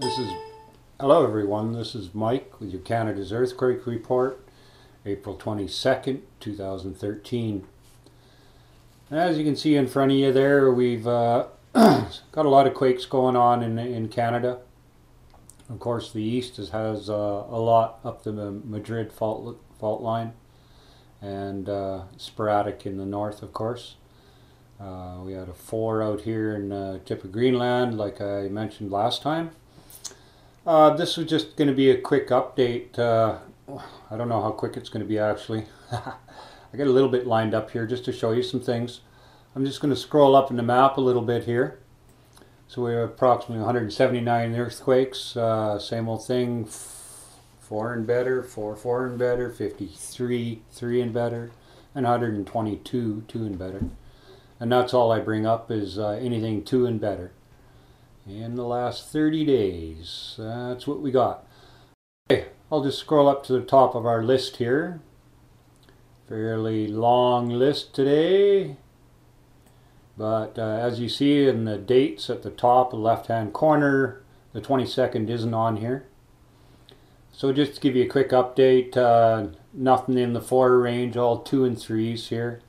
This is Hello everyone, this is Mike with your Canada's Earthquake Report, April 22nd, 2013. As you can see in front of you there, we've got a lot of quakes going on in Canada. Of course, the east has a lot up the Madrid fault line, and sporadic in the north, of course. We had a 4 out here in the tip of Greenland, like I mentioned last time. This was just going to be a quick update. I don't know how quick it's going to be actually. I got a little bit lined up here just to show you some things. I'm just going to scroll up in the map a little bit here. So we have approximately 179 earthquakes. Same old thing. 4 and better, 4 and better, 53 3 and better, and 122 2 and better. And that's all I bring up is anything 2 and better in the last 30 days. That's what we got. Okay, I'll just scroll up to the top of our list here. Fairly long list today, but as you see in the dates at the top left hand corner, the 22nd isn't on here. So just to give you a quick update, nothing in the 4 range, all 2 and 3s here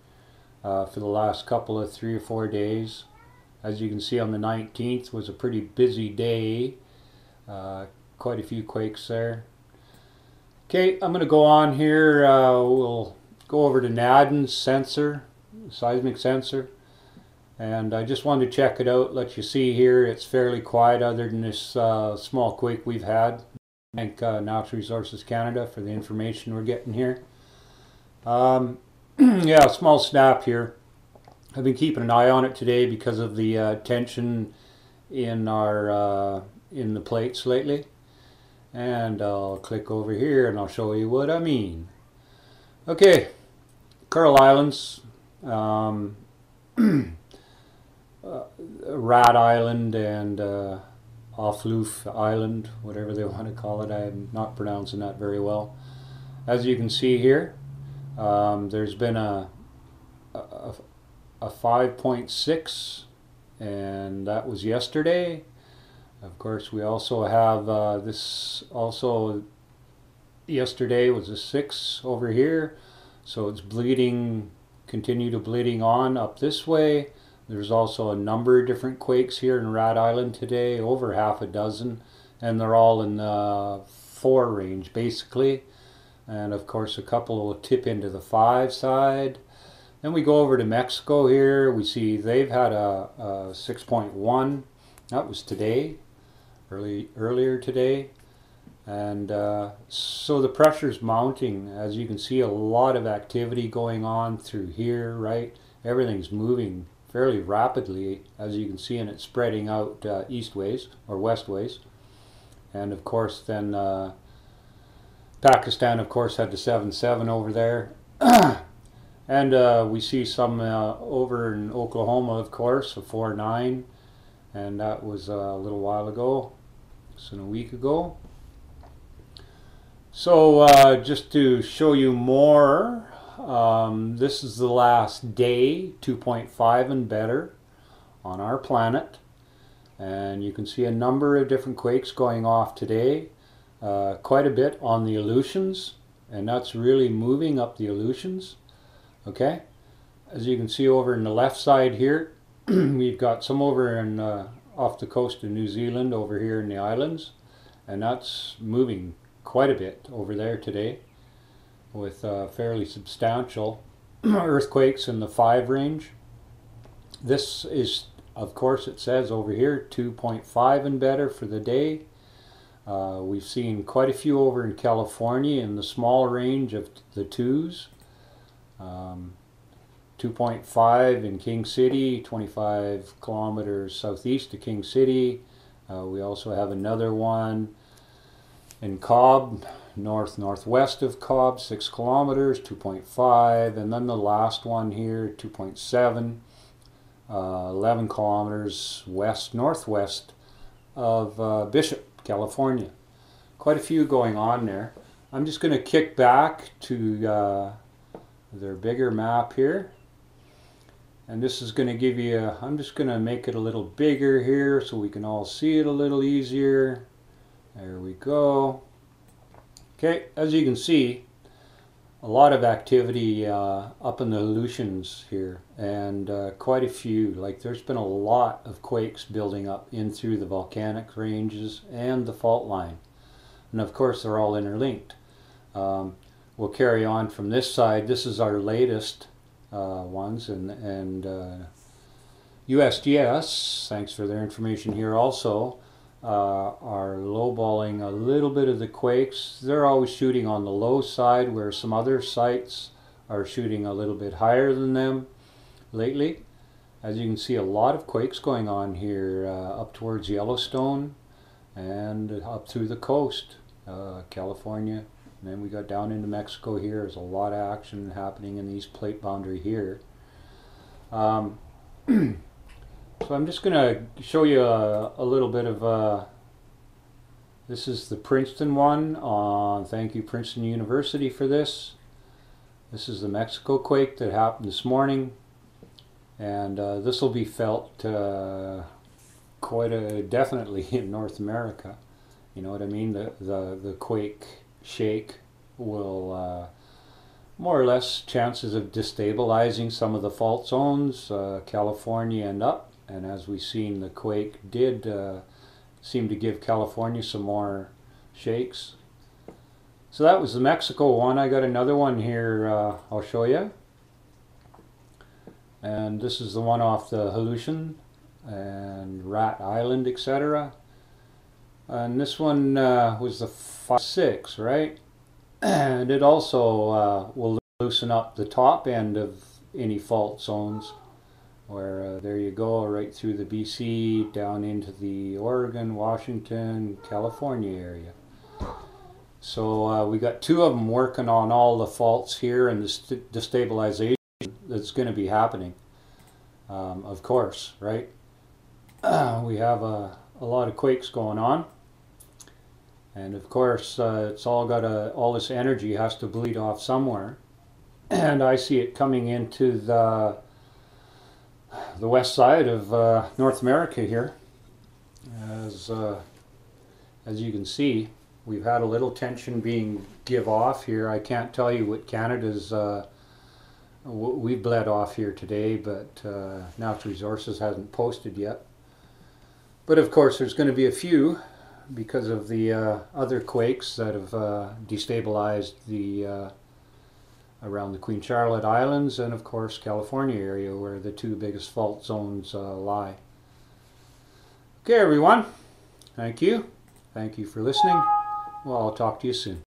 for the last couple of 3 or 4 days. As you can see, on the 19th was a pretty busy day. Quite a few quakes there. Okay, I'm going to go on here. We'll go over to NADA's sensor, seismic sensor. And I just wanted to check it out, let you see here. It's fairly quiet other than this small quake we've had. Thank Natural Resources Canada for the information we're getting here. Yeah, small snap here. I've been keeping an eye on it today because of the tension in the plates lately. And I'll click over here and I'll show you what I mean. Okay, Coral Islands, Rat Island and Offloof Island, whatever they want to call it. I'm not pronouncing that very well. As you can see here, there's been a 5.6, and that was yesterday. Of course, we also have this also yesterday was a 6 over here, so it's bleeding, continue to bleeding on up this way. There's also a number of different quakes here in Rat Island today, over half a dozen, and they're all in the 4 range basically. And of course a couple will tip into the 5 side. Then we go over to Mexico here. We see they've had a 6.1. That was today, earlier today. And so the pressure's mounting. As you can see, a lot of activity going on through here, right? Everything's moving fairly rapidly, as you can see, and it's spreading out eastways or westways. And of course then Pakistan, of course, had the 7.7 over there. And we see some over in Oklahoma, of course, a 4.9, and that was a little while ago, so a week ago. So just to show you more, this is the last day, 2.5 and better on our planet. And you can see a number of different quakes going off today, quite a bit on the Aleutians, and that's really moving up the Aleutians. Okay, as you can see over in the left side here, we've got some over in off the coast of New Zealand over here in the islands, and that's moving quite a bit over there today with fairly substantial earthquakes in the 5 range. This is, of course, it says over here 2.5 and better for the day. We've seen quite a few over in California in the small range of the 2s. 2.5 in King City, 25 kilometers southeast of King City. We also have another one in Cobb, northwest of Cobb, 6 kilometers, 2.5, and then the last one here, 2.7, 11 kilometers northwest of Bishop, California. Quite a few going on there. I'm just going to kick back to their bigger map here, and this is going to give you I'm just going to make it a little bigger here so we can all see it a little easier. There we go. Okay, as you can see, a lot of activity up in the Aleutians here, and quite a few. Like, there's been a lot of quakes building up in through the volcanic ranges and the fault line, and of course they're all interlinked. We'll carry on from this side. This is our latest ones, and USGS, thanks for their information here also, are lowballing a little bit of the quakes. They're always shooting on the low side, where some other sites are shooting a little bit higher than them lately. As you can see, a lot of quakes going on here up towards Yellowstone and up through the coast, California. And then we got down into Mexico here. There's a lot of action happening in these plate boundary here. So I'm just going to show you a little bit of, this is the Princeton one. Thank you Princeton University for this. This is the Mexico quake that happened this morning. And this will be felt definitely in North America. You know what I mean? The quake shake will more or less chances of destabilizing some of the fault zones, California and up. And as we've seen, the quake did seem to give California some more shakes. So that was the Mexico one. I got another one here I'll show you. And this is the one off the Aleutian and Rat Island, etc. And this one was the 5-6, right? And it also will loosen up the top end of any fault zones, where there you go, right through the BC down into the Oregon, Washington, California area. So we got two of them working on all the faults here and the destabilization that's going to be happening, of course, right? We have a lot of quakes going on, and of course it's all got all this energy has to bleed off somewhere, and I see it coming into the west side of North America here. As you can see, we've had a little tension being give off here. I can't tell you what Canada's we bled off here today, but Natural Resources hasn't posted yet. But of course there's going to be a few because of the other quakes that have destabilized the around the Queen Charlotte Islands and of course California area, where the two biggest fault zones lie. Okay everyone, thank you for listening. Well, I'll talk to you soon.